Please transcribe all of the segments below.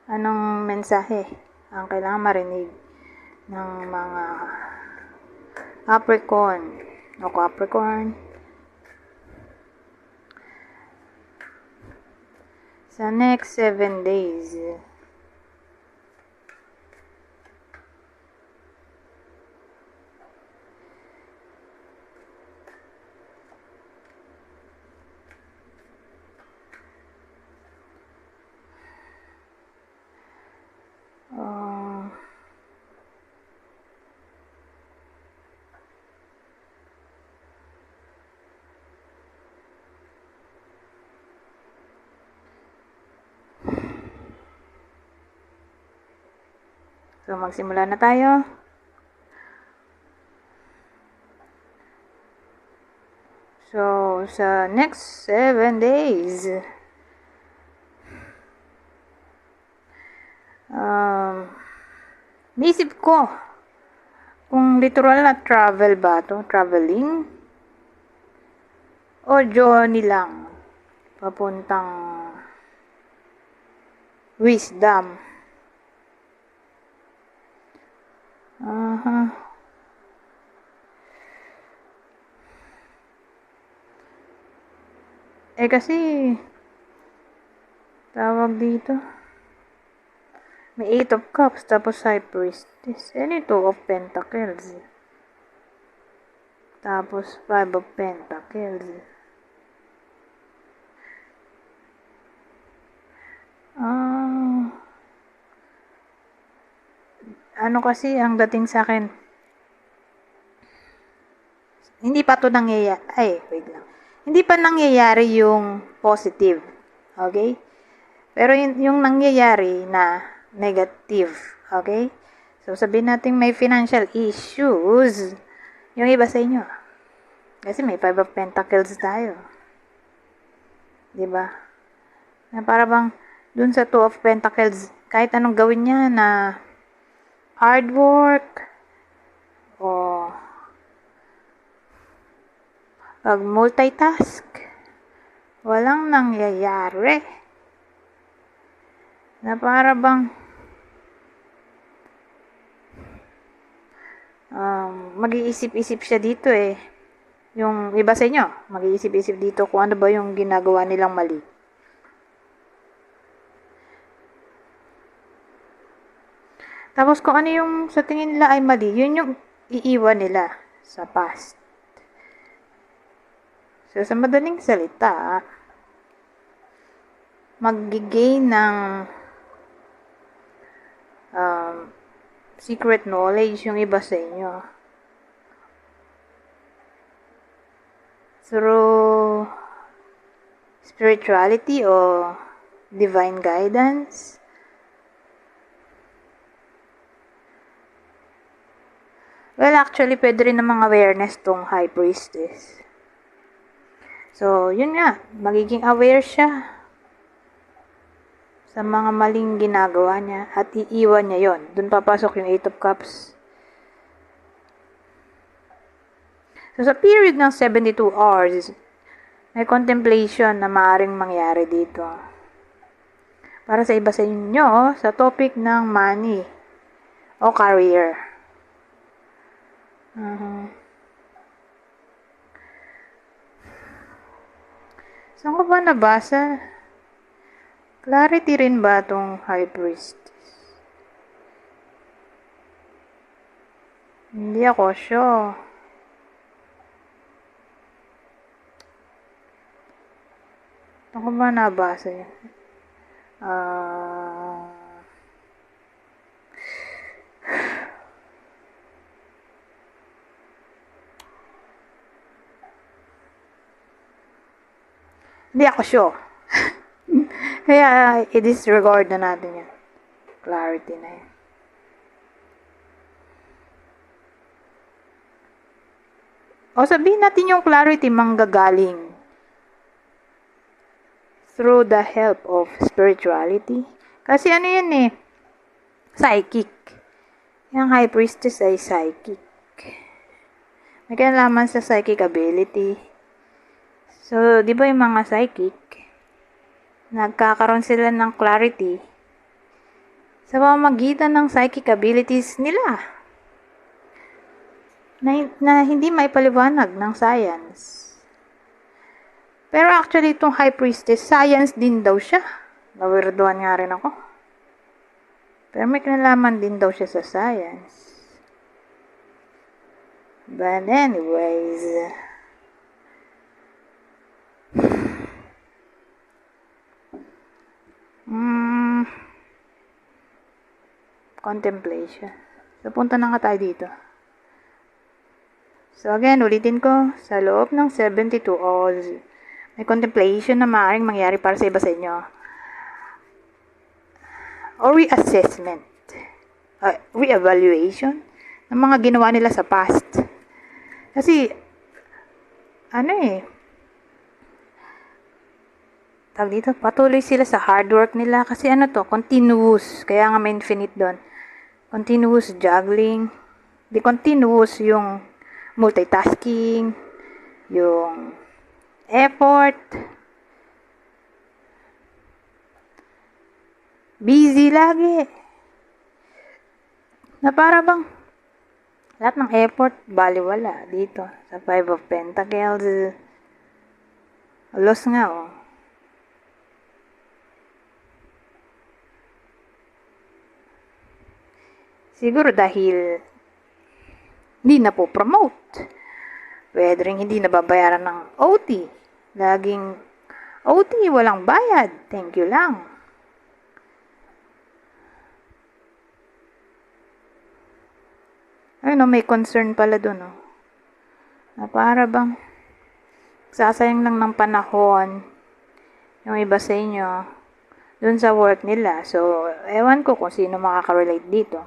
Anong mensahe ang kailangan marinig ng mga Capricorn o Capricorn sa next 7 days? So, magsimula na tayo. So, sa next 7 days, naisip ko, kung literal na travel ba to, traveling, o journey lang, papuntang wisdom. Kasi, tawag dito, may 8 of Cups, tapos High Priestess. Ano yung 2 of Pentacles? Tapos 5 of Pentacles. Ano kasi ang dating sa akin, hindi pa to nangyayari, wait lang. Hindi pa nangyayari yung positive. Okay? Pero yung nangyayari na negative. Okay? So, sabihin natin may financial issues. Yung iba sa inyo. Kasi may 5 of Pentacles tayo. Diba? Na para bang dun sa 2 of Pentacles, kahit anong gawin niya na hard work o multitask, walang nangyayari. Na para bang mag-iisip-isip siya dito eh. Yung iba sa inyo, mag-iisip-isip dito kung ano ba yung ginagawa nilang mali. Tapos kung ano yung sa tingin nila ay mali, yun yung iiwan nila sa past. So, sa madaling salita, mag-gain ng secret knowledge yung iba sa inyo. Through spirituality o divine guidance. Well, actually, pwede rin namang awareness tong High Priestess. So, yun nga, magiging aware siya sa mga maling ginagawa niya at iiwan niya yon. Doon papasok yung 8 of Cups. So, sa period ng 72 hours, may contemplation na maaaring mangyari dito. Para sa iba sa inyo, sa topic ng money o career. Saan ko ba nabasa? Clarity rin ba itong High Priestess? Hindi ako sure. Saan ko ba nabasa yan? Hindi ako sure. Kaya, i-disregard na natin yan. Clarity na yan. O sabihin natin yung clarity manggagaling through the help of spirituality. Kasi ano yan eh, psychic. Yung High Priestess ay psychic. May kinalaman sa psychic ability. So, di ba yung mga psychic, nagkakaroon sila ng clarity sa pamamagitan ng psychic abilities nila na hindi maipaliwanag ng science. Pero actually, itong High Priestess, science din daw siya. Nawirduhan nga rin ako. Pero may kinalaman din daw siya sa science. But anyways, contemplation. So, punta na nga tayo dito. So, again, ulitin ko, sa loob ng 72 hours, may contemplation na maaaring mangyari para sa iba sa inyo. Or reassessment, re-evaluation ng mga ginawa nila sa past. Kasi, tawag dito, patuloy sila sa hard work nila kasi continuous. Kaya nga may infinite doon. Continuous juggling. Di continuous yung multitasking, yung effort, busy lagi. Na para bang lahat ng effort baliwala dito sa Five of Pentacles. Loss nga Siguro dahil hindi na po promote. Pwede rin hindi nababayaran ng OT. Laging OT, walang bayad. Thank you lang. May concern pala dun, na para bang sasayang lang ng panahon yung iba sa inyo dun sa work nila. So, ewan ko kung sino makaka-relate dito.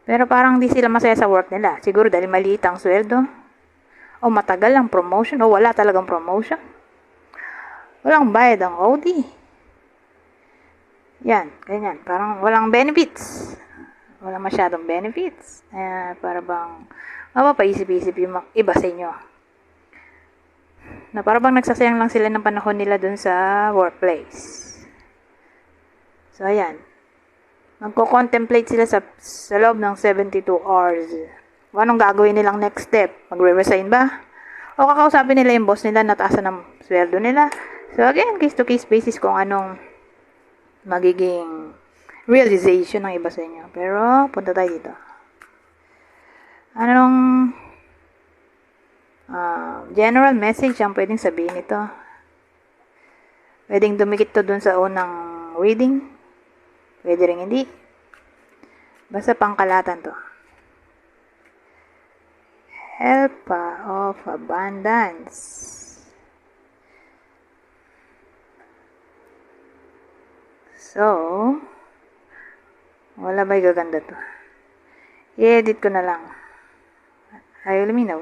Pero parang di sila masaya sa work nila. Siguro dahil maliit ang sweldo. O matagal ang promotion. O wala talagang promotion. Walang bayad ang OD. Yan, ganyan. Parang walang benefits. Wala masyadong benefits. Para bang mapapaisip-isip yung iba sa inyo. Na para bang nagsasayang lang sila ng panahon nila dun sa workplace. So, ayan. Magko-contemplate sila sa loob ng 72 hours. Anong gagawin nilang next step? Magre-resign ba? O kakausapin nila yung boss nila na taasan ng sweldo nila? So again, case-to-case basis kung anong magiging realization ng iba sa inyo. Pero, punta tayo dito. Anong general message ang pwedeng sabihin ito? Pwedeng dumikit to dun sa unang reading. Pwede rin hindi. Basta pangkalatan to. Help of abundance. So, wala ba'y gaganda to? I-edit ko na lang. Ayaw luminaw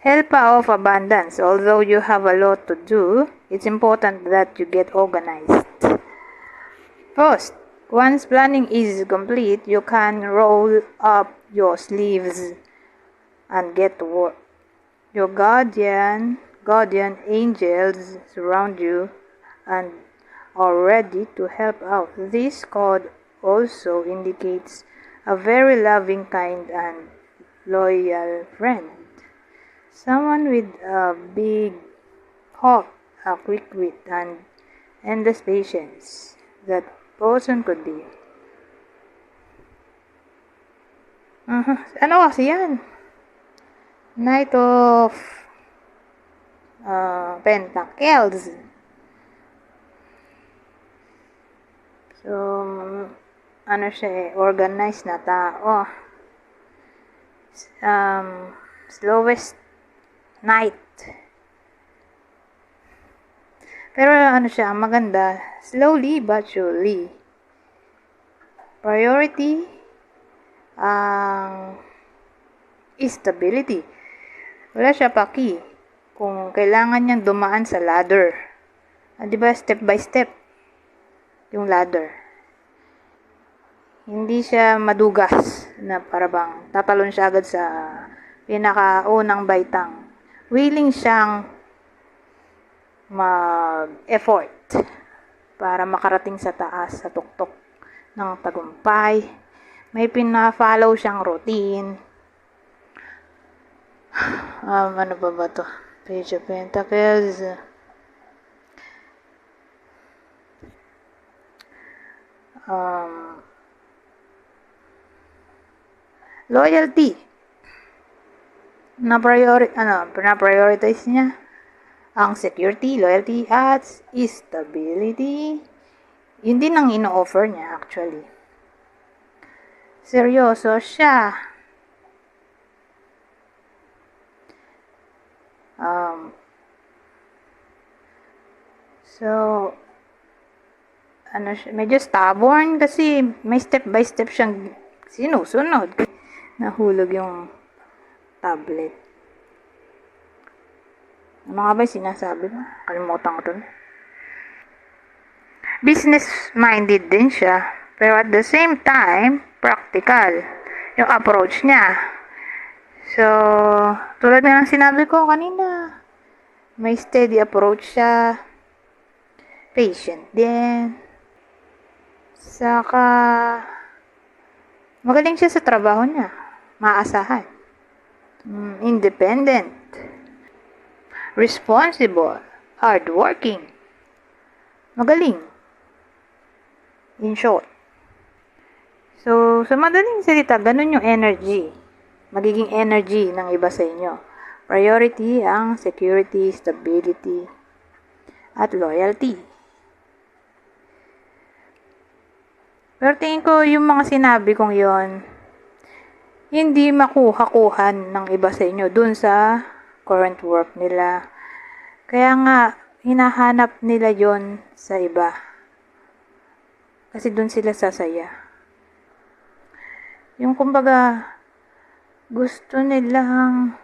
Help of abundance. Although you have a lot to do, it's important that you get organized. First, once planning is complete, you can roll up your sleeves and get to work. Your guardian angels surround you and are ready to help out. This card also indicates a very loving, kind, and loyal friend. Someone with a big heart, a quick wit, and endless patience. That person could be. Ano kasi yan? Knight of Pentacles. So, organized na tao. Slowest night. Pero maganda, slowly but surely. Priority, stability. Wala siya paki kung kailangan niyang dumaan sa ladder. Di ba, step by step yung ladder. Hindi siya madugas na para bang tatalon siya agad sa pinakaunang baitang. Willing siyang mag-effort para makarating sa taas, sa tuktok ng tagumpay. May pina-follow siyang routine. Ano ba to? Page of Pentacles. Loyalty. Na-prioritize niya ang security, loyalty, at stability. Yun din ang ino-offer niya actually. Seryoso siya. So, medyo stubborn kasi may step by step siyang sinusunod. Nahulog yung tablet. Ano nga ba yung sinasabi mo? Kalimutan ko dun. Business-minded din siya. Pero at the same time, practical yung approach niya. So, tulad nga ng sinabi ko kanina, may steady approach siya. Patient din. Saka, magaling siya sa trabaho niya. Maasahan. Independent. Responsible. Hardworking. Magaling. In short. So, sa madaling salita, ganun yung energy. Magiging energy ng iba sa inyo. Priority ang security, stability, at loyalty. Pero tingin ko yung mga sinabi kong yon hindi makuha-kuhan ng iba sa inyo dun sa current work nila. Kaya nga, hinahanap nila yon sa iba. Kasi dun sila sasaya. Yung kumbaga, gusto nilang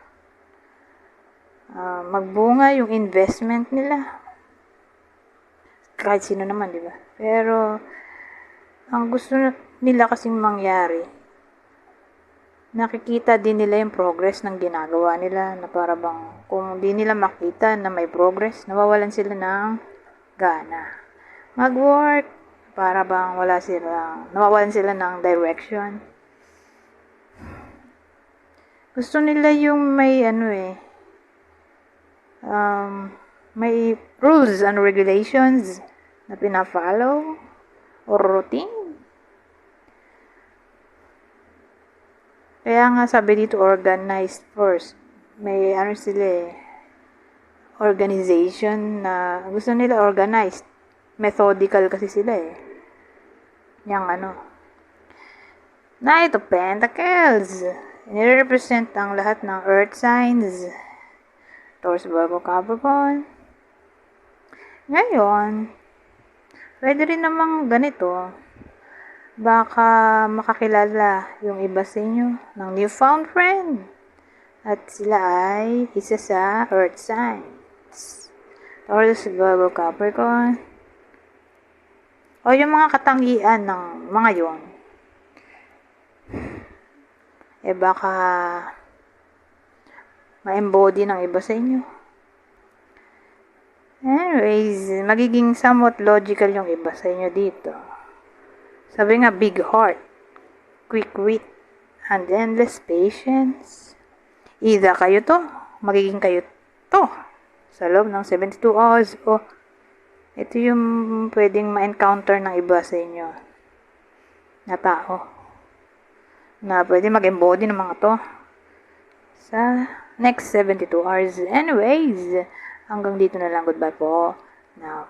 magbunga yung investment nila. Kahit sino naman, di ba? Pero, ang gusto nila kasing mangyari, nakikita din nila yung progress ng ginagawa nila na para bang kung di nila makita na may progress, nawawalan sila ng gana. Mag-work, para bang nawawalan sila ng direction. Gusto nila yung may may rules and regulations na pina-follow or routine. Kaya nga sabi dito, organized first. May organization na gusto nila organized. Methodical kasi sila Knight of Pentacles. Nire-represent ang lahat ng earth signs. Taurus, Virgo, Capricorn. Ngayon, pwede rin namang ganito. Baka makakilala yung iba sa inyo ng newfound friend. At sila ay isa sa earth signs. Taurus, Virgo, Capricorn. O yung mga katangian ng mga yon. Baka ma-embody ng iba sa inyo. Anyways, magiging somewhat logical yung iba sa inyo dito. Sabi nga, big heart, quick wit, and endless patience. Either magiging kayo to sa loob ng 72 hours o ito yung pwedeng ma-encounter ng iba sa inyo na tao na pwede mag-embody ng mga to sa next 72 hours. Anyways, hanggang dito na lang. Goodbye po. Now,